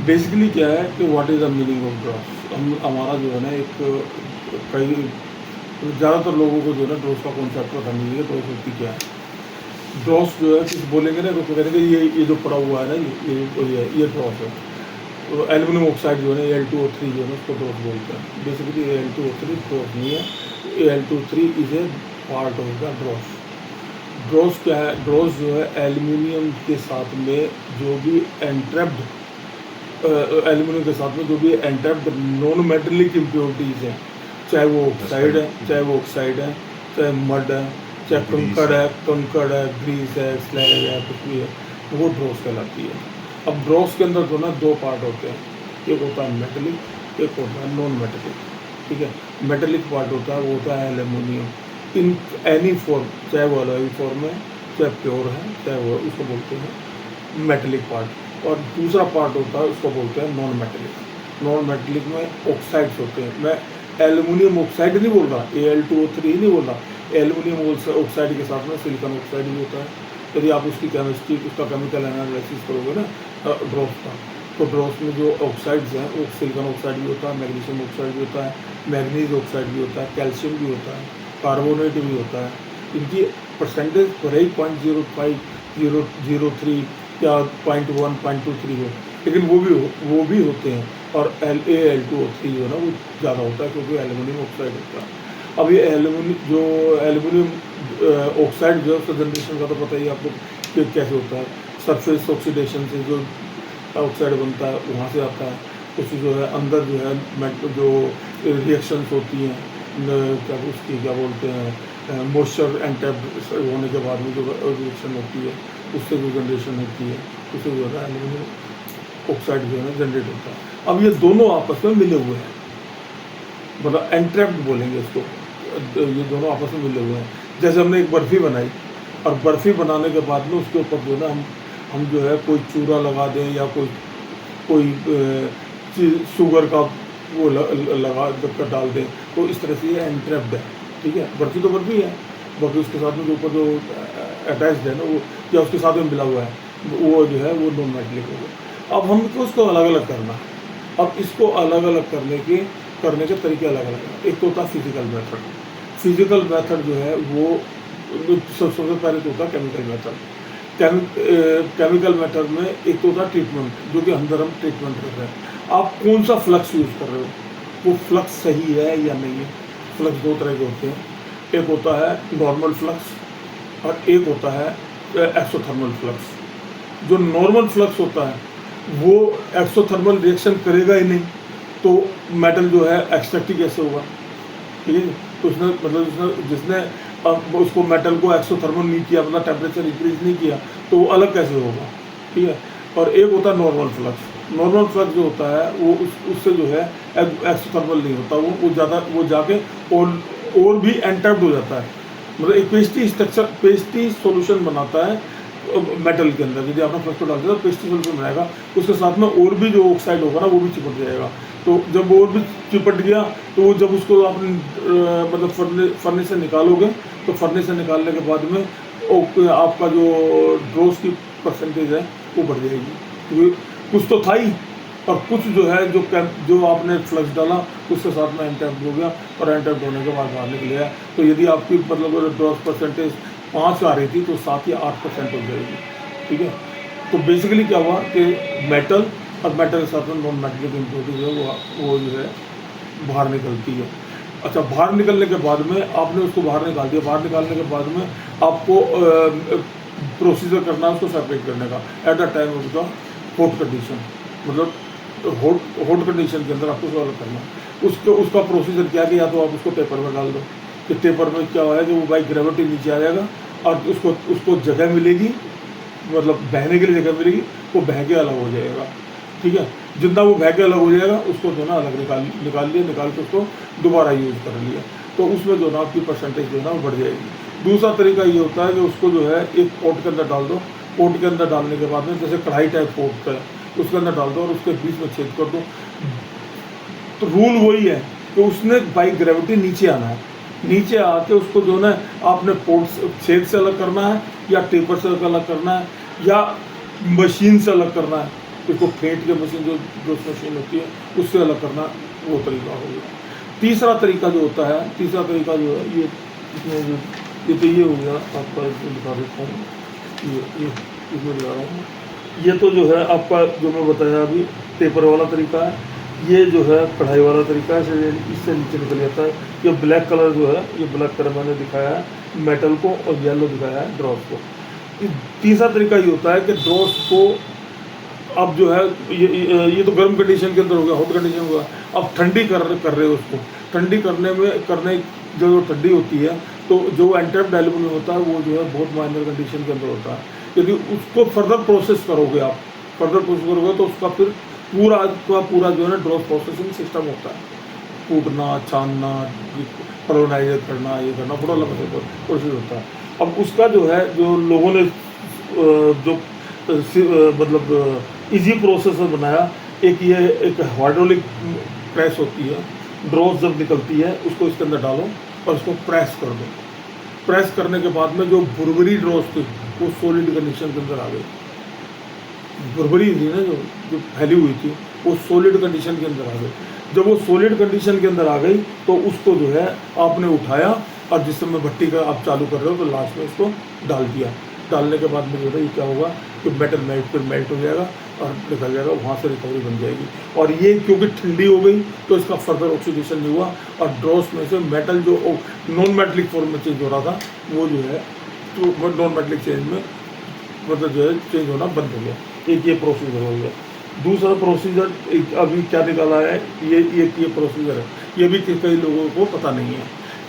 Basically क्या है कि what is the meaning of dross. हम हमारा जो है ना एक कई ज़्यादातर लोगों को जो है ना ड्रॉस का कॉन्सेप्ट पता नहीं है। ड्रॉस होती क्या है। ड्रॉस जो है कुछ बोलेंगे ना तो कहेंगे ये जो पड़ा हुआ है ना ये ड्रॉस है। तो एल्यूमिनियम ऑक्साइड जो है ना Al2O3 जो है ना उसको ड्रॉस बोलते हैं। बेसिकली Al2O3 ड्रॉस नहीं है। Al2O3 is a part of the dross. Dross क्या है। ड्रॉस जो है एल्यूमिनियम के साथ में जो भी एंट्रैप्ड एल्यूमिनियम के साथ में जो भी एंट्रैप्ड नॉन मेटेलिक इम्प्योरिटीज़ हैं, चाहे वो ऑक्साइड है, चाहे मड है, चाहे कंकड़ है, ग्रीस है, स्लैग है, कुछ भी है, वो ड्रॉस कहलाती है। अब ड्रॉस के अंदर जो ना दो पार्ट होते हैं, एक होता है मेटेलिक, एक होता है नॉन मेटेलिक। ठीक है। मेटेलिक पार्ट होता है वो होता है एल्यूमिनियम इन एनी फॉर्म, चाहे वो अलॉय फॉर्म है, चाहे प्योर है, चाहे वो उसको बोलते हैं मेटेलिक पार्ट। और दूसरा पार्ट होता है उसको बोलते हैं नॉन मेटेलिक। नॉन मेटेलिक में ऑक्साइड्स होते हैं। मैं एल्यूमिनियम ऑक्साइड नहीं बोल रहा, Al2O3 नहीं बोल रहा। एल्यूमिनियम ऑक्साइड के साथ में सिलिकॉन ऑक्साइड भी होता है। यदि आप उसकी केमिस्ट्री, उसका केमिकल एनालिसिस करोगे ना ड्रॉस का, तो ड्रॉस में जो ऑक्साइड्स हैं वो सिलिकॉन ऑक्साइड भी होता है, मैग्नीशियम ऑक्साइड भी होता है, मैग्नीज ऑक्साइड भी होता है, कैल्शियम भी होता है, कार्बोनेट भी होता है। इनकी परसेंटेज भले ही 0.05, 0.03 या 0.1, 0.23 हो, लेकिन वो भी होते हैं। और Al2O3 जो है ना वो ज़्यादा होता है क्योंकि एल्यूमिनियम ऑक्साइड होता है। अब ये एल्यूमिनियम ऑक्साइड जो है उसका जनरेशन का तो पता ही आपको कि कैसे होता है। सरफेस ऑक्सीडेशन से जो ऑक्साइड बनता है वहाँ से आता है। कुछ जो है अंदर जो है जो रिएक्शंस होती हैं, क्या बोलते हैं, मॉइस्चर एंटैप्ड होने के बाद में जो रिएक्शन होती है उससे जो जनरेशन होती है, उससे जो है एल्यूमिनियम ऑक्साइड जो है ना जनरेट होता है। अब ये दोनों आपस में मिले हुए हैं, मतलब एंट्रैप्ड बोलेंगे इसको। ये दोनों आपस में मिले हुए हैं। जैसे हमने एक बर्फ़ी बनाई और बर्फ़ी बनाने के बाद में उसके ऊपर जो है ना हम जो है कोई चूरा लगा दें या कोई शुगर का वो लगा कर डाल दें, तो इस तरह से ये एंट्रैप्ड है। ठीक है। बर्फ़ी तो बर्फ़ी है, बाकी उसके साथ में जो ऊपर जो अटैच्ड है ना वो या उसके साथ में मिला हुआ है वो जो है वो नॉन मेटेलिक हो गया। अब हमको उसको अलग अलग करना। अब इसको अलग अलग करने के तरीके अलग अलग हैं। एक तो होता है फिजिकल मेथड। फिजिकल मेथड जो है वो सबसे पहले तो होता है केमिकल मेथड। केमिकल मेथड में एक तो होता है ट्रीटमेंट, जो कि अंदर हम ट्रीटमेंट कर रहे हैं। आप कौन सा फ्लक्स यूज़ कर रहे हो, वो फ्लक्स सही है या नहीं है। फ्लक्स दो तरह के होते हैं, एक होता है नॉर्मल फ्लक्स और एक होता है एक्सोथर्मल फ्लक्स। जो नॉर्मल फ्लक्स होता है वो एक्सोथर्मल रिएक्शन करेगा ही नहीं, तो मेटल जो है एक्सट्रैक्ट ही कैसे होगा। ठीक है। तो उसने मतलब जिसने उसको मेटल को एक्सोथर्मल नहीं किया, मतलब टेम्परेचर इंक्रीज नहीं किया, तो वो अलग कैसे होगा। ठीक है। और एक होता है नॉर्मल फ्लक्स। नॉर्मल फ्लक्स जो होता है वो उससे जो है एक्सोथर्मल नहीं होता, वो जाके और भी एंटैप्ड हो जाता है। मतलब एक पेस्टी स्ट्रक्चर, पेस्टी सॉल्यूशन बनाता है मेटल के अंदर। यदि आपने फ्लक्स को डाल दिया तो पेस्टी सॉल्यूशन बनाएगा, उसके साथ में और भी जो ऑक्साइड होगा ना वो भी चिपट जाएगा। तो जब वो और भी चिपट गया तो जब उसको आप मतलब फर्नेस से निकालोगे, तो फर्नेस से निकालने के बाद में आपका जो ड्रॉस की परसेंटेज है वो बढ़ जाएगी, क्योंकि कुछ तो था ही और कुछ जो है जो आपने फ्लक्स डाला उसके साथ में एंटैप्ड हो गया और एंटैप्ड होने के बाद बाहर निकल गया। तो यदि आपकी मतलब ड्रॉस परसेंटेज 5 आ रही थी तो 7 या 8% हो जाएगी। ठीक है। तो बेसिकली क्या हुआ कि मेटल और मेटल के साथ में नॉन मेटेलिक इम्प्योरिटी जो है वो जो है बाहर निकलती है। अच्छा, बाहर निकलने के बाद में आपने उसको बाहर निकाल दिया। बाहर निकालने के बाद में आपको प्रोसीजर करना है उसको सेपरेट करने का at the time of the hot condition. मतलब हॉट कंडीशन के अंदर आपको उसको अलग करना है। उसका प्रोसीजर क्या कि या तो आप उसको पेपर में डाल दो, कि पेपर में क्या है कि वो बाई ग्रेविटी नीचे आ जाएगा और उसको जगह मिलेगी, मतलब बहने के लिए जगह मिलेगी, वो बह के अलग हो जाएगा। ठीक है। जितना वो बह के अलग हो जाएगा उसको जो ना अलग निकाल के उसको दोबारा यूज़ कर लिया, तो उसमें जो ना आपकी परसेंटेज जो है ना वो बढ़ जाएगी। दूसरा तरीका ये होता है कि उसको जो है एक पॉट के अंदर डाल दो। पॉट के अंदर डालने के बाद में जैसे कढ़ाई टाइप पॉट है उसके अंदर डाल दो और उसके बीच में छेद कर दो। तो रूल वही है कि उसने बाई ग्रेविटी नीचे आना है। नीचे आके उसको जो है आपने पोर्ट छेद से अलग करना है या टेपर से अलग करना है या मशीन से अलग करना है, इसको फेंट के मशीन जो ड्रोस मशीन होती है उससे अलग करना, वो तरीका हो गया। तीसरा तरीका जो होता है, तीसरा तरीका जो है ये इसमें जो ये तो ये हो गया आपका, इसमें दिखा देता हूँ, ये इसमें दिखा रहा हूँ। ये तो जो है आपका जो मैं बताया अभी टेपर वाला तरीका है, ये जो है कढ़ाई वाला तरीका है, इससे नीचे निकल जाता है। ये ब्लैक कलर जो है, ये ब्लैक कलर मैंने दिखाया है मेटल को, और येलो दिखाया है ड्रॉस को। तीसरा तरीका ये होता है कि ड्रॉस को अब जो है ये तो गर्म कंडीशन के अंदर हो गया, हॉट कंडीशन हो गया, अब ठंडी कर रहे हो उसको। ठंडी करने जो ठंडी होती है तो जो एंट्रैप्ड एल्यूमिनियम होता है वो जो है बहुत माइनर कंडीशन के अंदर होता है। यदि उसको फर्दर प्रोसेस करोगे आप, तो उसका फिर पूरा जो है ना ड्रॉस प्रोसेसिंग सिस्टम होता है, कूटना, छानना, पोलराइजर करना, ये करना, बड़ा लंबा प्रोसेस होता है। अब उसका जो है, जो लोगों ने जो मतलब इजी प्रोसेसर बनाया, एक हाइड्रोलिक प्रेस होती है, ड्रॉस जब निकलती है उसको इसके अंदर डालो और उसको प्रेस कर दो। प्रेस करने के बाद में जो बुरबरी ड्रॉस थी वो सॉलिड कंडीशन के अंदर आ गई। बुरबरी थी ना जो फैली हुई थी, वो सॉलिड कंडीशन के अंदर आ गई। जब वो सॉलिड कंडीशन के अंदर आ गई तो उसको जो है आपने उठाया, और जिस समय भट्टी का आप चालू कर रहे हो तो लास्ट में उसको डाल दिया। डालने के बाद में जो है ये क्या होगा कि मेटल मेल्ट हो जाएगा और निकल जाएगा, वहाँ से रिकवरी बन जाएगी। और ये क्योंकि ठंडी हो गई तो इसका फर्दर ऑक्सीडेशन नहीं हुआ, और ड्रॉस में से मेटल जो नॉन मेटलिक फॉर्म में चेंज हो रहा था वो जो है तो नॉन मेटलिक चेंज में मतलब जो है चेंज होना बंद हो गया। एक ये प्रोसीजर हो गया। दूसरा प्रोसीजर अभी क्या निकाला है, ये प्रोसीजर है, ये भी कई लोगों को पता नहीं है।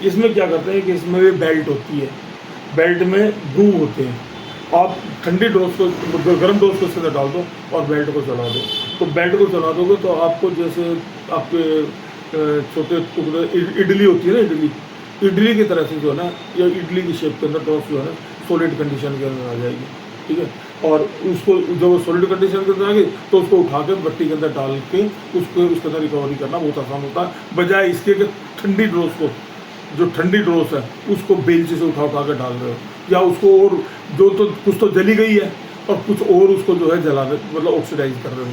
इसमें क्या करते हैं कि इसमें भी बेल्ट होती है, बेल्ट में ग्रूव होते हैं। आप ठंडी डोज को, गर्म डोज को इसके अंदर डाल दो और बेल्ट को चला दो, तो बेल्ट को चला दोगे तो आपको जैसे आपके छोटे टुकड़े इडली होती है ना, इडली की तरह से जो है ना, या इडली की शेप के अंदर डोज जो है ना सॉलिड कंडीशन के अंदर आ जाएगी, ठीक है। और उसको जब सॉलिड कंडीशन के अंदर आ गई तो उसको उठा के भट्टी के अंदर डाल के उसके अंदर रिकवरी करना बहुत आसान होता है, बजाय इसके कि ठंडी डोज को, जो ठंडी ड्रॉस है उसको बेलचे से उठा के डाल रहे हो, या उसको और जो तो कुछ तो जली गई है और कुछ और उसको जो है जला दे, मतलब ऑक्सीडाइज कर रहे हो,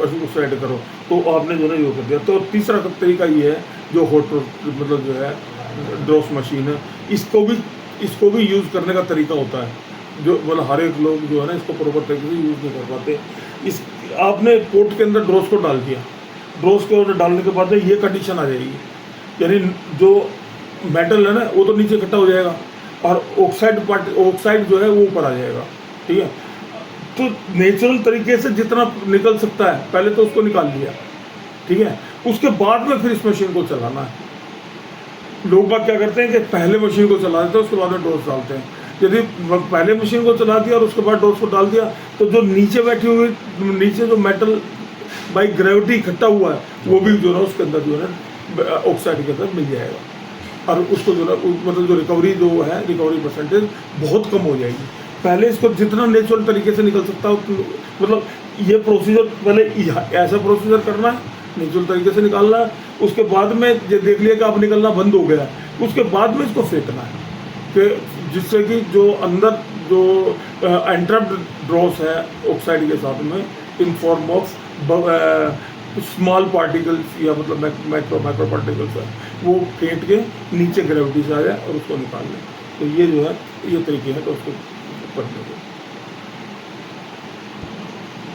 ऑक्सीडाइज करो, तो आपने जो है ये कर दिया। तो तीसरा तरीका ये है जो हॉट मतलब जो है ड्रॉस मशीन है, इसको भी यूज़ करने का तरीका होता है, जो मतलब हर एक लोग जो है ना इसको प्रॉपर तरीके से यूज़ नहीं कर पाते। इस आपने पोर्ट के अंदर ड्रॉस को डाल दिया, ड्रॉस के अंदर डालने के बाद ये कंडीशन आ जाएगी, यानी जो मेटल है ना वो तो नीचे इकट्ठा हो जाएगा और ऑक्साइड जो है वो ऊपर आ जाएगा, ठीक है। तो नेचुरल तरीके से जितना निकल सकता है पहले तो उसको निकाल लिया, ठीक है, उसके बाद में फिर इस मशीन को चलाना है। लोग बात क्या करते हैं कि पहले मशीन को चला देते हैं उसके बाद में डोज डालते हैं। यदि पहले मशीन को चला दिया और उसके बाद डोज को डाल दिया तो जो नीचे बैठी हुई, नीचे जो मेटल बाई ग्रेविटी इकट्ठा हुआ है वो भी जो है उसके अंदर जो है ऑक्साइड के अंदर मिल जाएगा, और उसको जो है मतलब जो रिकवरी जो है रिकवरी परसेंटेज बहुत कम हो जाएगी। पहले इसको जितना नेचुरल तरीके से निकल सकता हो, मतलब ये प्रोसीजर पहले ऐसा प्रोसीजर करना है, नेचुरल तरीके से निकालना है, उसके बाद में ये देख लिया कि अब निकलना बंद हो गया, उसके बाद में इसको फेंकना है कि जिससे कि जो अंदर जो एंट्रैप्ड ड्रॉस है ऑक्साइड के साथ में in form of small particles या मतलब माइक्रो पार्टिकल्स है, वो फेंट के नीचे ग्रेविटी से आ जाए और उसको निकाल लें। तो ये जो है ये तरीके हैं तो उसको करने के।